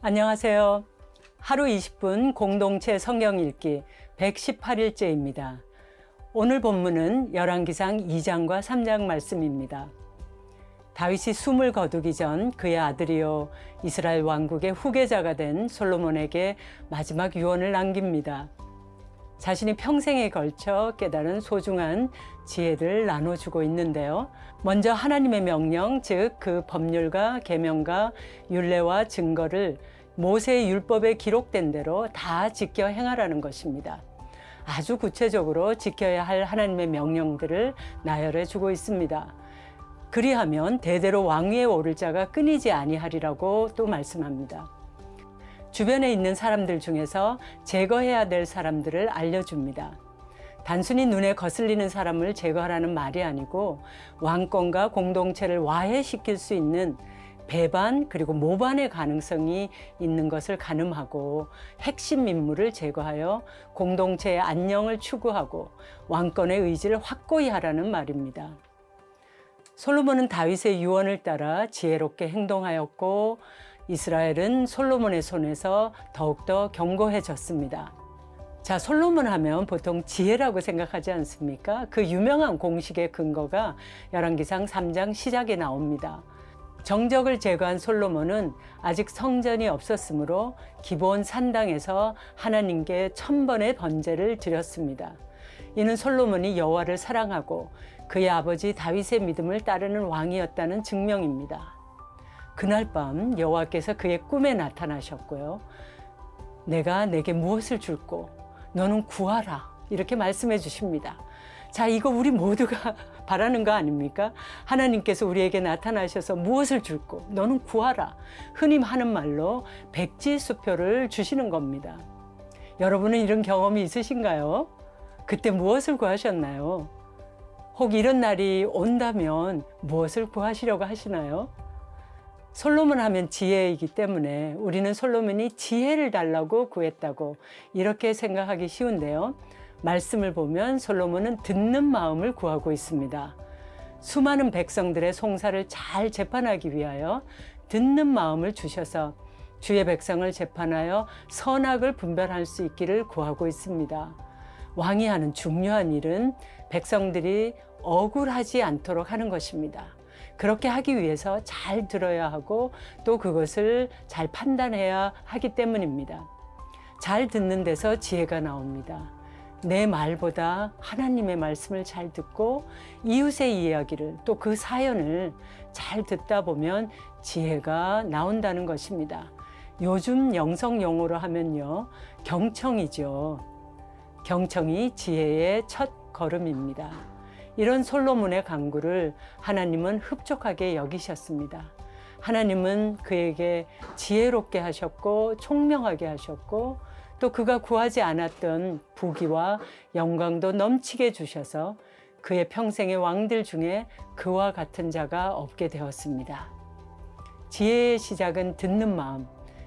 안녕하세요. 하루 20분 공동체 성경 읽기 118일째입니다. 오늘 본문은 열왕기상 2장과 3장 말씀입니다. 다윗이 숨을 거두기 전 그의 아들이요 이스라엘 왕국의 후계자가 된 솔로몬에게 마지막 유언을 남깁니다. 자신이 평생에 걸쳐 깨달은 소중한 지혜를 나눠주고 있는데요. 먼저 하나님의 명령, 즉 그 법률과 계명과 율례와 증거를 모세의 율법에 기록된 대로 다 지켜 행하라는 것입니다. 아주 구체적으로 지켜야 할 하나님의 명령들을 나열해 주고 있습니다. 그리하면 대대로 왕위에 오를 자가 끊이지 아니하리라고 또 말씀합니다. 주변에 있는 사람들 중에서 제거해야 될 사람들을 알려줍니다. 단순히 눈에 거슬리는 사람을 제거하라는 말이 아니고 왕권과 공동체를 와해시킬 수 있는 배반 그리고 모반의 가능성이 있는 것을 가늠하고 핵심 인물을 제거하여 공동체의 안녕을 추구하고 왕권의 의지를 확고히 하라는 말입니다. 솔로몬은 다윗의 유언을 따라 지혜롭게 행동하였고 이스라엘은 솔로몬의 손에서 더욱더 견고해졌습니다. 자, 솔로몬 하면 보통 지혜라고 생각하지 않습니까? 그 유명한 공식의 근거가 열왕기상 3장 시작에 나옵니다. 정적을 제거한 솔로몬은 아직 성전이 없었으므로 기본 산당에서 하나님께 1000번의 번제를 드렸습니다. 이는 솔로몬이 여호와를 사랑하고 그의 아버지 다윗의 믿음을 따르는 왕이었다는 증명입니다. 그날 밤 여호와께서 그의 꿈에 나타나셨고요. 내가 내게 무엇을 줄꼬 너는 구하라 이렇게 말씀해 주십니다. 자, 이거 우리 모두가 바라는 거 아닙니까? 하나님께서 우리에게 나타나셔서 무엇을 줄꼬 너는 구하라. 흔히 하는 말로 백지수표를 주시는 겁니다. 여러분은 이런 경험이 있으신가요? 그때 무엇을 구하셨나요? 혹 이런 날이 온다면 무엇을 구하시려고 하시나요? 솔로몬 하면 지혜이기 때문에 우리는 솔로몬이 지혜를 달라고 구했다고 이렇게 생각하기 쉬운데요. 말씀을 보면 솔로몬은 듣는 마음을 구하고 있습니다. 수많은 백성들의 송사를 잘 재판하기 위하여 듣는 마음을 주셔서 주의 백성을 재판하여 선악을 분별할 수 있기를 구하고 있습니다. 왕이 하는 중요한 일은 백성들이 억울하지 않도록 하는 것입니다. 그렇게 하기 위해서 잘 들어야 하고 또 그것을 잘 판단해야 하기 때문입니다. 잘 듣는 데서 지혜가 나옵니다. 내 말보다 하나님의 말씀을 잘 듣고 이웃의 이야기를 또 그 사연을 잘 듣다 보면 지혜가 나온다는 것입니다. 요즘 영성 용어로 하면요, 경청이죠. 경청이 지혜의 첫 걸음입니다. 이런 솔로몬의 간구를 하나님은 흡족하게 여기셨습니다. 하나님은 그에게 지혜롭게 하셨고 총명하게 하셨고 또 그가 구하지 않았던 부귀와 영광도 넘치게 주셔서 그의 평생의 왕들 중에 그와 같은 자가 없게 되었습니다. 지혜의 시작은 듣는 마음,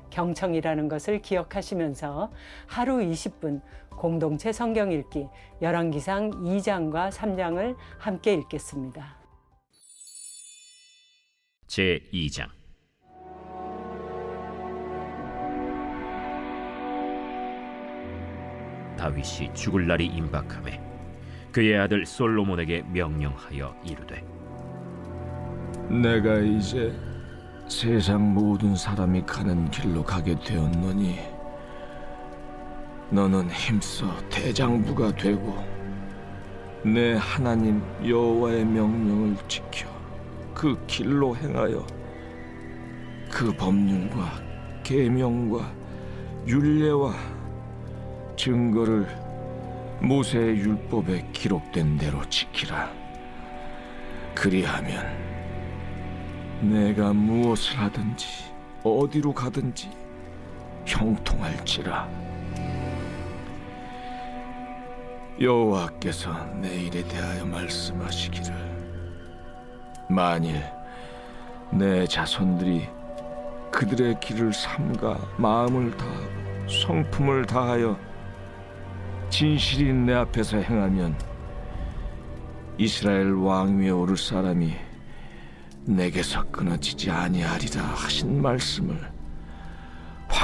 경청이라는 것을 기억하시면서 하루 20분 공동체 성경 읽기 열왕기상 2장과 3장을 함께 읽겠습니다. 제2장 다윗이 죽을 날이 임박하매 그의 아들 솔로몬에게 명령하여 이르되 내가 이제 세상 모든 사람이 가는 길로 가게 되었노니 너는 힘써 대장부가 되고 내 하나님 여호와의 명령을 지켜 그 길로 행하여 그 법률과 계명과 율례와 증거를 모세의 율법에 기록된 대로 지키라. 그리하면 내가 무엇을 하든지 어디로 가든지 형통할지라. 여호와께서 내 일에 대하여 말씀하시기를 만일 내 자손들이 그들의 길을 삼가 마음을 다하고 성품을 다하여 진실이 내 앞에서 행하면 이스라엘 왕위에 오를 사람이 내게서 끊어지지 아니하리라 하신 말씀을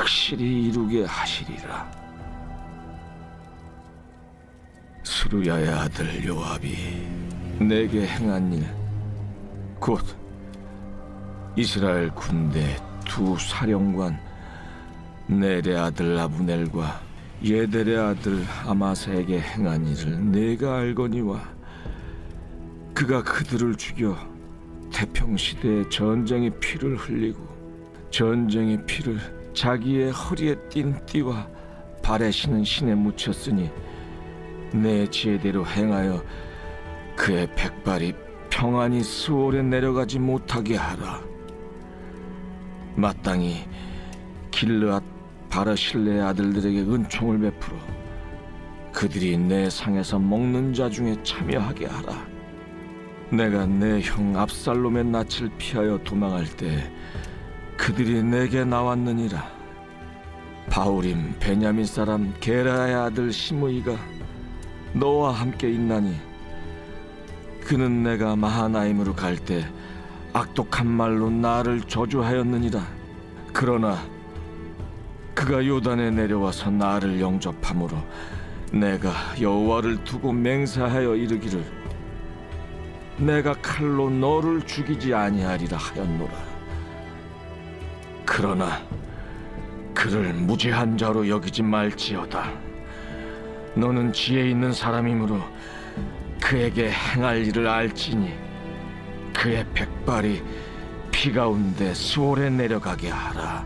확실히 이루게 하시리라. 스루야의 아들 요압이 내게 행한 일, 곧 이스라엘 군대 두 사령관 넬의 아들 아브넬과 예델의 아들 아마사에게 행한 일을 내가 알거니와 그가 그들을 죽여 태평시대에 전쟁의 피를 흘리고 전쟁의 피를 자기의 허리에 띤 띠와 발에 신은 신에 묻혔으니 내 지혜대로 행하여 그의 백발이 평안히 스올에 내려가지 못하게 하라. 마땅히 길르앗 바르실레의 아들들에게 은총을 베풀어 그들이 내 상에서 먹는 자 중에 참여하게 하라. 내가 내 형 압살롬의 낯을 피하여 도망할 때 그들이 내게 나왔느니라. 바울임 베냐민 사람 게라의 아들 시므이가 너와 함께 있나니 그는 내가 마하나임으로 갈 때 악독한 말로 나를 저주하였느니라. 그러나 그가 요단에 내려와서 나를 영접함으로 내가 여호와를 두고 맹세하여 이르기를 내가 칼로 너를 죽이지 아니하리라 하였노라. 그러나 그를 무죄한 자로 여기지 말지어다. 너는 지혜 있는 사람이므로 그에게 행할 일을 알지니 그의 백발이 피 가운데 수월에 내려가게 하라.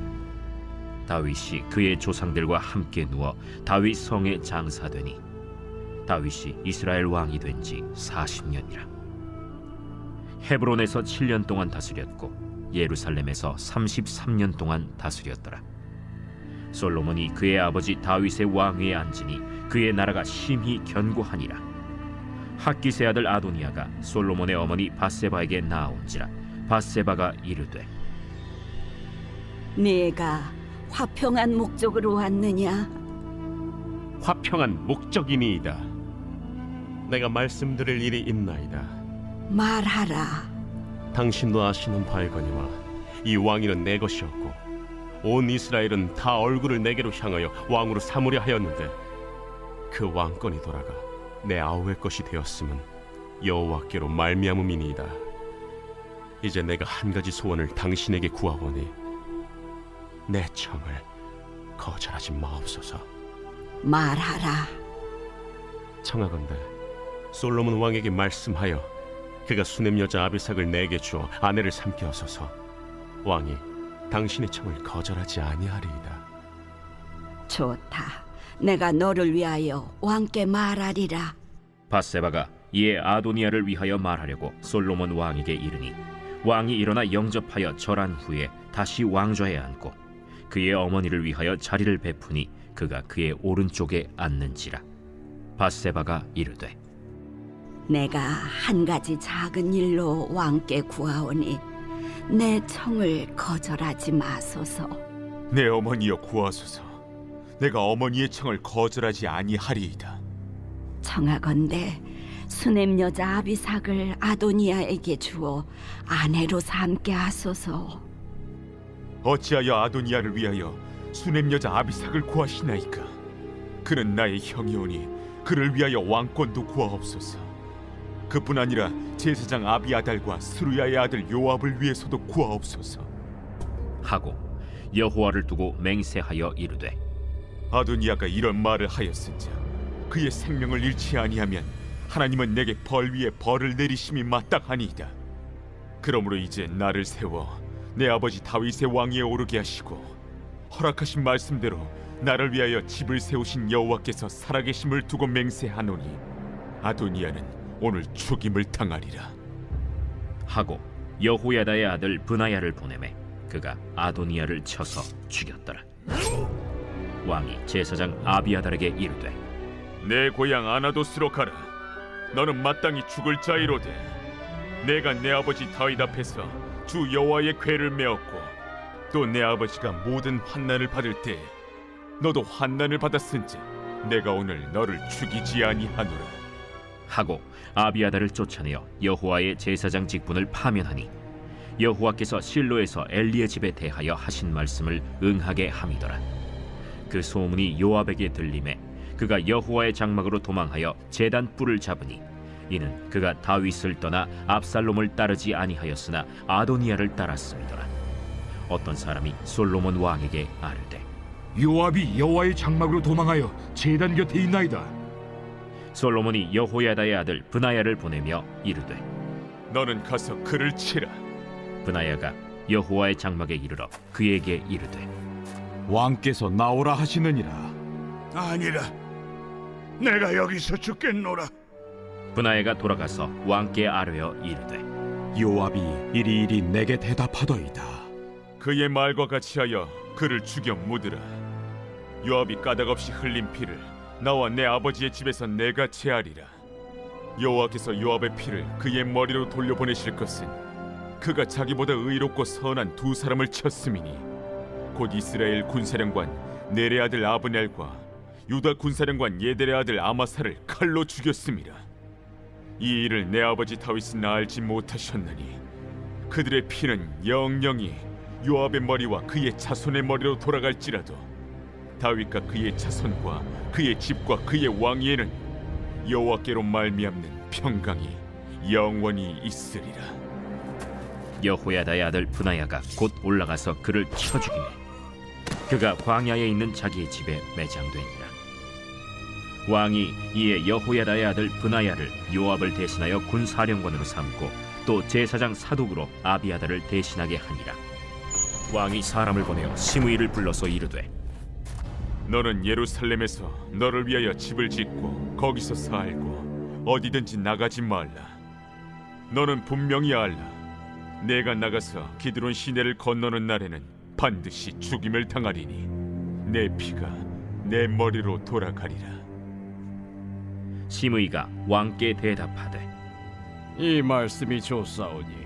다윗이 그의 조상들과 함께 누워 다윗 성에 장사되니 다윗이 이스라엘 왕이 된 지 40년이라. 헤브론에서 7년 동안 다스렸고 예루살렘에서 33년 동안 다스렸더라. 솔로몬이 그의 아버지 다윗의 왕위에 앉으니 그의 나라가 심히 견고하니라. 핫기스의 아들 아도니아가 솔로몬의 어머니 밧세바에게 나아온지라. 밧세바가 이르되 네가 화평한 목적으로 왔느냐? 화평한 목적이니이다. 내가 말씀드릴 일이 있나이다. 말하라. 당신도 아시는 바이거니와 이 왕위는 내 것이었고 온 이스라엘은 다 얼굴을 내게로 향하여 왕으로 삼으려 하였는데 그 왕권이 돌아가 내 아우의 것이 되었음은 여호와께로 말미암음이니이다. 이제 내가 한 가지 소원을 당신에게 구하오니 내 청을 거절하지 마옵소서. 말하라. 청하건대 솔로몬 왕에게 말씀하여 그가 수냄 여자 아비삭을 내게 주어 아내를 삼게 하소서. 왕이 당신의 청을 거절하지 아니하리이다. 좋다. 내가 너를 위하여 왕께 말하리라. 밧세바가 이에 아도니아를 위하여 말하려고 솔로몬 왕에게 이르니 왕이 일어나 영접하여 절한 후에 다시 왕좌에 앉고 그의 어머니를 위하여 자리를 베푸니 그가 그의 오른쪽에 앉는지라. 밧세바가 이르되 내가 한 가지 작은 일로 왕께 구하오니 내 청을 거절하지 마소서. 내 어머니여 구하소서. 내가 어머니의 청을 거절하지 아니하리이다. 청하건대 수냄 여자 아비삭을 아도니아에게 주어 아내로 삼게 하소서. 어찌하여 아도니아를 위하여 수냄 여자 아비삭을 구하시나이까? 그는 나의 형이오니 그를 위하여 왕권도 구하옵소서. 그뿐 아니라 제사장 아비아달과 스루야의 아들 요압을 위해서도 구하옵소서. 하고 여호와를 두고 맹세하여 이르되 아도니아가 이런 말을 하였은즉 그의 생명을 잃지 아니하면 하나님은 내게 벌 위에 벌을 내리심이 마땅하니이다. 그러므로 이제 나를 세워 내 아버지 다윗의 왕위에 오르게 하시고 허락하신 말씀대로 나를 위하여 집을 세우신 여호와께서 살아계심을 두고 맹세하노니 아도니아는 오늘 죽임을 당하리라. 하고 여호야다의 아들 브나야를 보내매 그가 아도니아를 쳐서 죽였더라. 왕이 제사장 아비아달에게 이르되 내 고향 아나도스로 가라. 너는 마땅히 죽을 자이로되 내가 내 아버지 다윗 앞에서 주 여호와의 궤를 메었고 또 내 아버지가 모든 환난을 받을 때 너도 환난을 받았은즉 내가 오늘 너를 죽이지 아니하노라. 하고 아비아달을 쫓아내어 여호와의 제사장 직분을 파면하니 여호와께서 실로에서 엘리의 집에 대하여 하신 말씀을 응하게 함이더라. 그 소문이 요압에게 들림에 그가 여호와의 장막으로 도망하여 제단 뿔을 잡으니 이는 그가 다윗을 떠나 압살롬을 따르지 아니하였으나 아도니아를 따랐음이더라. 어떤 사람이 솔로몬 왕에게 아뢰되 요압이 여호와의 장막으로 도망하여 제단 곁에 있나이다. 솔로몬이 여호야다의 아들 브나야를 보내며 이르되 너는 가서 그를 치라. 브나야가 여호와의 장막에 이르러 그에게 이르되 왕께서 나오라 하시느니라. 아니라 내가 여기서 죽겠노라. 브나야가 돌아가서 왕께 아뢰어 이르되 요압이 이리이리 내게 대답하더이다. 그의 말과 같이 하여 그를 죽여 묻으라. 요압이 까닭없이 흘린 피를 나와 내 아버지의 집에서 내가 제하리라. 여호와께서 요압의 피를 그의 머리로 돌려보내실 것은 그가 자기보다 의롭고 선한 두 사람을 쳤음이니 곧 이스라엘 군사령관 넬의 아들 아브넬과 유다 군사령관 예델의 아들 아마사를 칼로 죽였음이라. 이 일을 내 아버지 다윗은 알지 못하셨나니 그들의 피는 영영이 요압의 머리와 그의 자손의 머리로 돌아갈지라도 다윗과 그의 자손과 그의 집과 그의 왕위에는 여호와께로 말미암는 평강이 영원히 있으리라. 여호야다의 아들 브나야가 곧 올라가서 그를 쳐 죽이매 그가 광야에 있는 자기의 집에 매장되니라. 왕이 이에 여호야다의 아들 브나야를 요압을 대신하여 군사령관으로 삼고 또 제사장 사독으로 아비아다를 대신하게 하니라. 왕이 사람을 보내어 시므이를 불러서 이르되 너는 예루살렘에서 너를 위하여 집을 짓고 거기서 살고 어디든지 나가지 말라. 너는 분명히 알라. 내가 나가서 기드론 시내를 건너는 날에는 반드시 죽임을 당하리니 내 피가 내 머리로 돌아가리라. 시므이가 왕께 대답하되 이 말씀이 좋사오니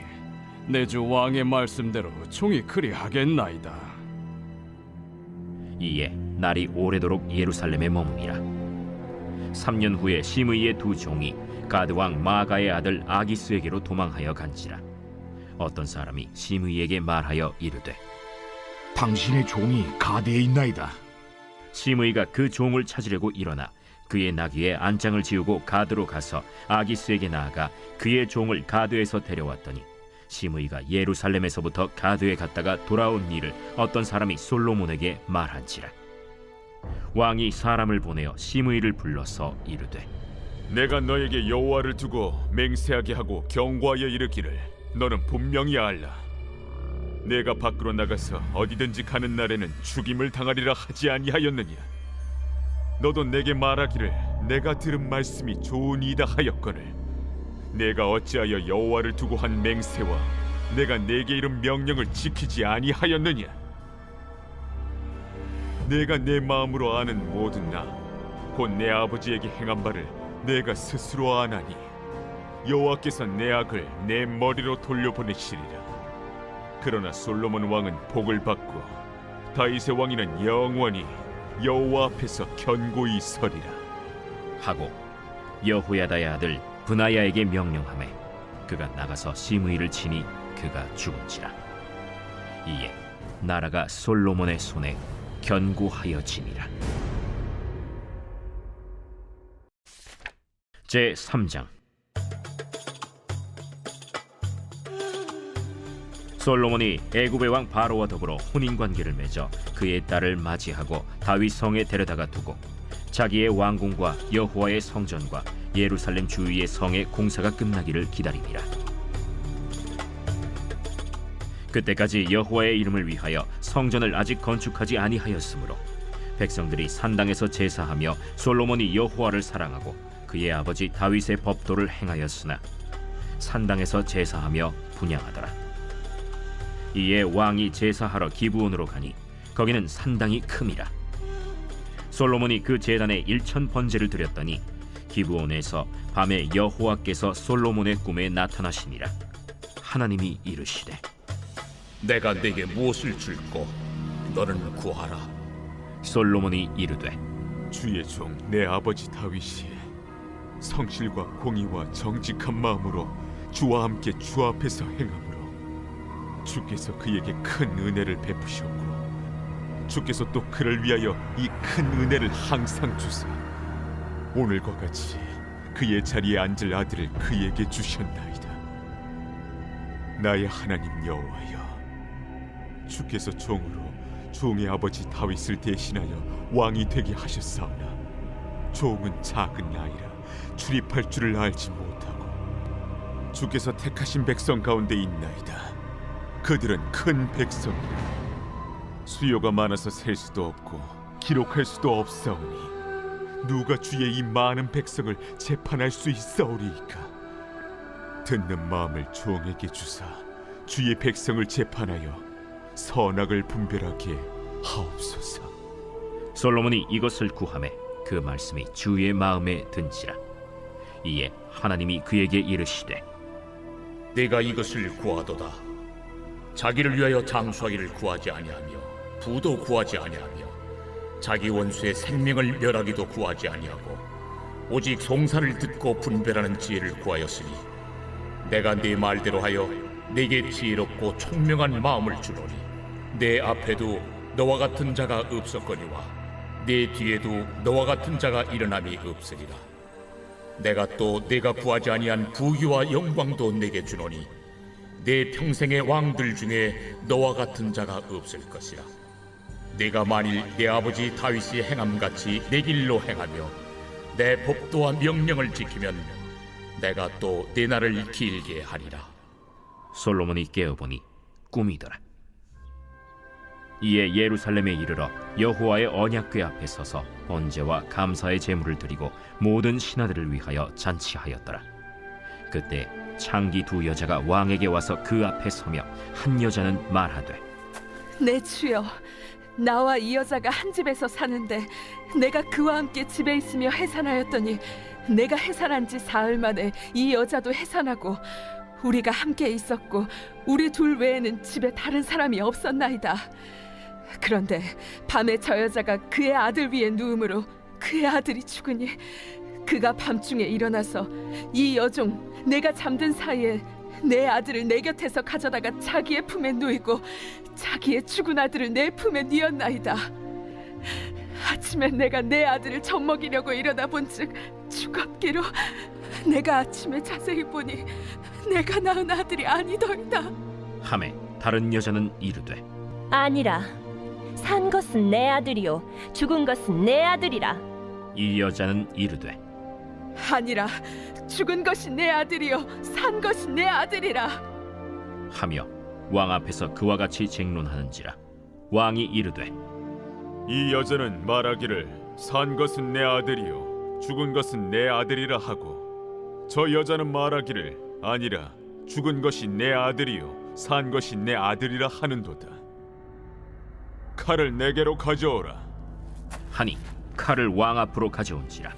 내 주 왕의 말씀대로 종이 그리하겠나이다. 이에 날이 오래도록 예루살렘에 머무니라. 3년 후에 시므이의 두 종이 가드 왕 마가의 아들 아기스에게로 도망하여 간지라. 어떤 사람이 시므이에게 말하여 이르되 당신의 종이 가드에 있나이다. 시므이가 그 종을 찾으려고 일어나 그의 나귀에 안장을 지우고 가드로 가서 아기스에게 나아가 그의 종을 가드에서 데려왔더니 시므이가 예루살렘에서부터 가드에 갔다가 돌아온 일을 어떤 사람이 솔로몬에게 말한지라. 왕이 사람을 보내어 시므이를 불러서 이르되 내가 너에게 여호와를 두고 맹세하게 하고 경고하여 이르기를 너는 분명히 알라. 내가 밖으로 나가서 어디든지 가는 날에는 죽임을 당하리라 하지 아니하였느냐. 너도 내게 말하기를 내가 들은 말씀이 좋으니이다 하였거늘 내가 어찌하여 여호와를 두고 한 맹세와 내가 내게 이른 명령을 지키지 아니하였느냐. 내가 내 마음으로 아는 모든 나 곧 내 아버지에게 행한 바를 내가 스스로 아나니 여호와께서 내 악을 내 머리로 돌려보내시리라. 그러나 솔로몬 왕은 복을 받고 다윗의 왕위는 영원히 여호와 앞에서 견고히 서리라 하고 여호야다의 아들 브나야에게 명령하매 그가 나가서 시므이를 치니 그가 죽은지라. 이에 나라가 솔로몬의 손에 견고하여지니라. 제 3장. 솔로몬이 애굽의 왕 바로와 더불어 혼인 관계를 맺어 그의 딸을 맞이하고 다윗 성에 데려다가 두고 자기의 왕궁과 여호와의 성전과 예루살렘 주위의 성의 공사가 끝나기를 기다리니라. 그때까지 여호와의 이름을 위하여 성전을 아직 건축하지 아니하였으므로 백성들이 산당에서 제사하며 솔로몬이 여호와를 사랑하고 그의 아버지 다윗의 법도를 행하였으나 산당에서 제사하며 분향하더라. 이에 왕이 제사하러 기브온으로 가니 거기는 산당이 큼이라. 솔로몬이 그 제단에 1000번제를 드렸더니 기브온에서 밤에 여호와께서 솔로몬의 꿈에 나타나시니라. 하나님이 이르시되 내가 네게 무엇을 줄꼬 너는 구하라. 솔로몬이 이르되 주의 종 내 아버지 다윗이 성실과 공의와 정직한 마음으로 주와 함께 주 앞에서 행함으로 주께서 그에게 큰 은혜를 베푸셨고 주께서 또 그를 위하여 이 큰 은혜를 항상 주사 오늘과 같이 그의 자리에 앉을 아들을 그에게 주셨나이다. 나의 하나님 여호와여, 주께서 종으로 종의 아버지 다윗을 대신하여 왕이 되게 하셨사오나 종은 작은 아이라 출입할 줄을 알지 못하고 주께서 택하신 백성 가운데 있나이다. 그들은 큰 백성이라 수요가 많아서 셀 수도 없고 기록할 수도 없사오니 누가 주의 이 많은 백성을 재판할 수 있사오리이까. 듣는 마음을 종에게 주사 주의 백성을 재판하여 선악을 분별하게 하옵소서. 솔로몬이 이것을 구하매 그 말씀이 주의 마음에 든지라. 이에 하나님이 그에게 이르시되 네가 이것을 구하도다. 자기를 위하여 장수하기를 구하지 아니하며 부도 구하지 아니하며 자기 원수의 생명을 멸하기도 구하지 아니하고 오직 송사를 듣고 분별하는 지혜를 구하였으니 내가 네 말대로 하여 네게 지혜롭고 총명한 마음을 주노니 내 앞에도 너와 같은 자가 없었거니와 내 뒤에도 너와 같은 자가 일어남이 없으리라. 내가 또 네가 구하지 아니한 부귀와 영광도 네게 주노니 내 평생의 왕들 중에 너와 같은 자가 없을 것이라. 네가 만일 내 아버지 다윗이 행함같이 내 길로 행하며 내 법도와 명령을 지키면 내가 또 내 날을 길게 하리라. 솔로몬이 깨어보니 꿈이더라. 이에 예루살렘에 이르러 여호와의 언약궤 앞에 서서 번제와 감사의 제물을 드리고 모든 신하들을 위하여 잔치하였더라. 그때 창기 두 여자가 왕에게 와서 그 앞에 서며 한 여자는 말하되 내 주여, 나와 이 여자가 한 집에서 사는데 내가 그와 함께 집에 있으며 해산하였더니 내가 해산한 지 사흘 만에 이 여자도 해산하고 우리가 함께 있었고 우리 둘 외에는 집에 다른 사람이 없었나이다. 그런데 밤에 저 여자가 그의 아들 위에 누움으로 그의 아들이 죽으니 그가 밤중에 일어나서 이 여종 내가 잠든 사이에 내 아들을 내 곁에서 가져다가 자기의 품에 누이고 자기의 죽은 아들을 내 품에 뉘었나이다. 아침에 내가 내 아들을 젖먹이려고 일어나 본즉 죽었기로 내가 아침에 자세히 보니 내가 낳은 아들이 아니더이다. 하매 다른 여자는 이르되 아니라 산 것은 내 아들이요 죽은 것은 내 아들이라. 이 여자는 이르되 아니라 죽은 것이 내 아들이요 산 것이 내 아들이라 하며 왕 앞에서 그와 같이 쟁론하는지라. 왕이 이르되 이 여자는 말하기를 산 것은 내 아들이요 죽은 것은 내 아들이라 하고 저 여자는 말하기를 아니라 죽은 것이 내 아들이요 산 것이 내 아들이라 하는도다. 칼을 내게로 가져오라 하니 칼을 왕 앞으로 가져온지라.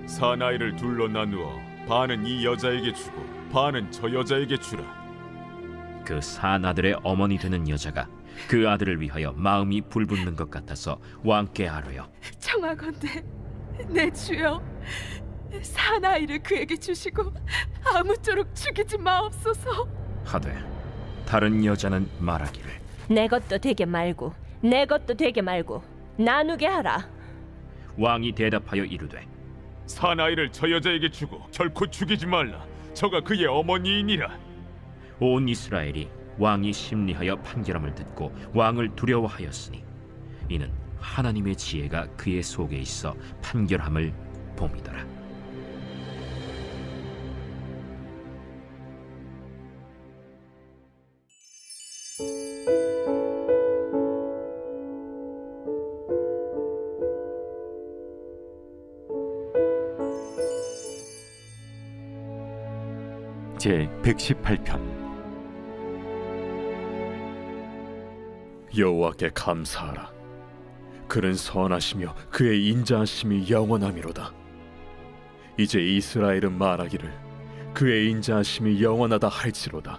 사나이를 둘로 나누어 반은 이 여자에게 주고 반은 저 여자에게 주라. 그 산 아들의 어머니 되는 여자가 그 아들을 위하여 마음이 불붙는 것 같아서 왕께 아뢰어 청하건대 내 주여 사나이를 그에게 주시고 아무쪼록 죽이지 마옵소서. 하되 다른 여자는 말하기를 내 것도 되게 말고 내 것도 되게 말고 나누게 하라. 왕이 대답하여 이르되 사나이를 저 여자에게 주고 결코 죽이지 말라. 저가 그의 어머니이니라. 온 이스라엘이 왕이 심리하여 판결함을 듣고 왕을 두려워하였으니 이는 하나님의 지혜가 그의 속에 있어 판결함을 봄이더라. 제 118편. 여호와께 감사하라. 그는 선하시며 그의 인자하심이 영원하미로다. 이제 이스라엘은 말하기를 그의 인자하심이 영원하다 할지로다.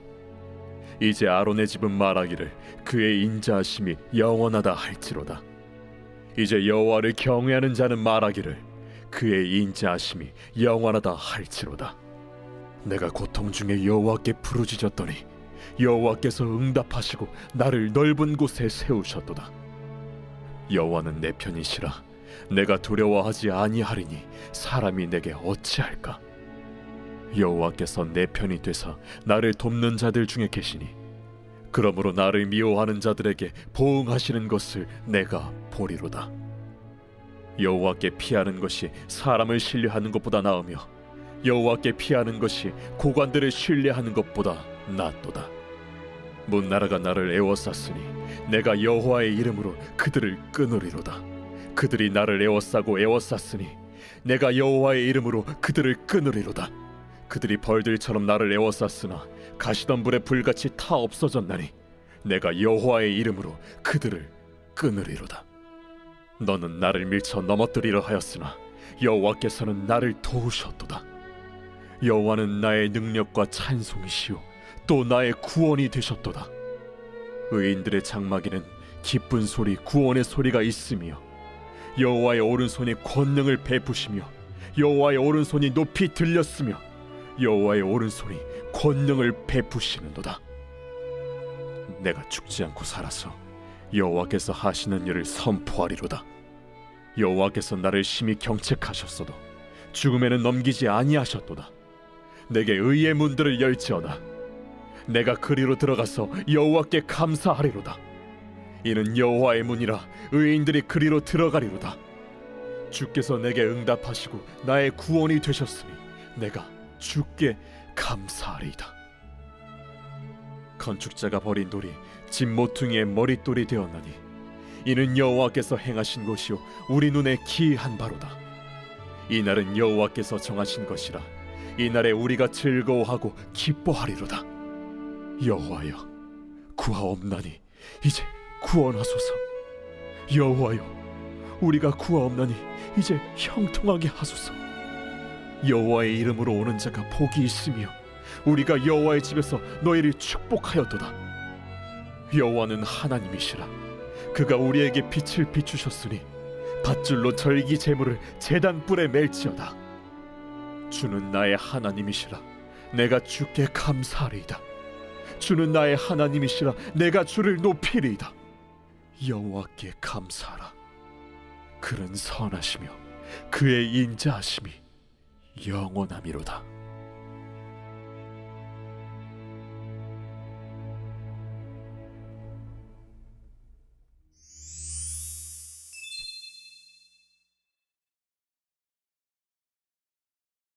이제 아론의 집은 말하기를 그의 인자하심이 영원하다 할지로다. 이제 여호와를 경외하는 자는 말하기를 그의 인자하심이 영원하다 할지로다. 내가 고통 중에 여호와께 부르짖었더니 여호와께서 응답하시고 나를 넓은 곳에 세우셨도다. 여호와는 내 편이시라. 내가 두려워하지 아니하리니 사람이 내게 어찌할까? 여호와께서 내 편이 되사 나를 돕는 자들 중에 계시니 그러므로 나를 미워하는 자들에게 보응하시는 것을 내가 보리로다. 여호와께 피하는 것이 사람을 신뢰하는 것보다 나으며 여호와께 피하는 것이 고관들을 신뢰하는 것보다 낫도다. 문나라가 나를 애워쌌으니 내가 여호와의 이름으로 그들을 끊으리로다. 그들이 나를 애워싸고 애워쌌으니 내가 여호와의 이름으로 그들을 끊으리로다. 그들이 벌들처럼 나를 애워쌌으나 가시던 불에 불같이 타 없어졌나니 내가 여호와의 이름으로 그들을 끊으리로다. 너는 나를 밀쳐 넘어뜨리려 하였으나 여호와께서는 나를 도우셨도다. 여호와는 나의 능력과 찬송이시요 또 나의 구원이 되셨도다. 의인들의 장막에는 기쁜 소리 구원의 소리가 있으며 여호와의 오른손이 권능을 베푸시며 여호와의 오른손이 높이 들렸으며 여호와의 오른손이 권능을 베푸시는도다. 내가 죽지 않고 살아서 여호와께서 하시는 일을 선포하리로다. 여호와께서 나를 심히 경책하셨어도 죽음에는 넘기지 아니하셨도다. 내게 의의 문들을 열지어다. 내가 그리로 들어가서 여호와께 감사하리로다. 이는 여호와의 문이라 의인들이 그리로 들어가리로다. 주께서 내게 응답하시고 나의 구원이 되셨으니 내가 주께 감사하리이다. 건축자가 버린 돌이 집 모퉁이의 머릿돌이 되었나니 이는 여호와께서 행하신 것이요 우리 눈에 기이한 바로다. 이 날은 여호와께서 정하신 것이라 이날에 우리가 즐거워하고 기뻐하리로다. 여호와여 구하옵나니 이제 구원하소서. 여호와여 우리가 구하옵나니 이제 형통하게 하소서. 여호와의 이름으로 오는 자가 복이 있으며 우리가 여호와의 집에서 너희를 축복하였도다. 여호와는 하나님이시라. 그가 우리에게 빛을 비추셨으니 밧줄로 절기 제물을 제단 뿔에 맬지어다. 주는 나의 하나님이시라. 내가 주께 감사하리이다. 주는 나의 하나님이시라. 내가 주를 높이리이다. 여호와께 감사하라. 그는 선하시며 그의 인자하심이 영원함이로다.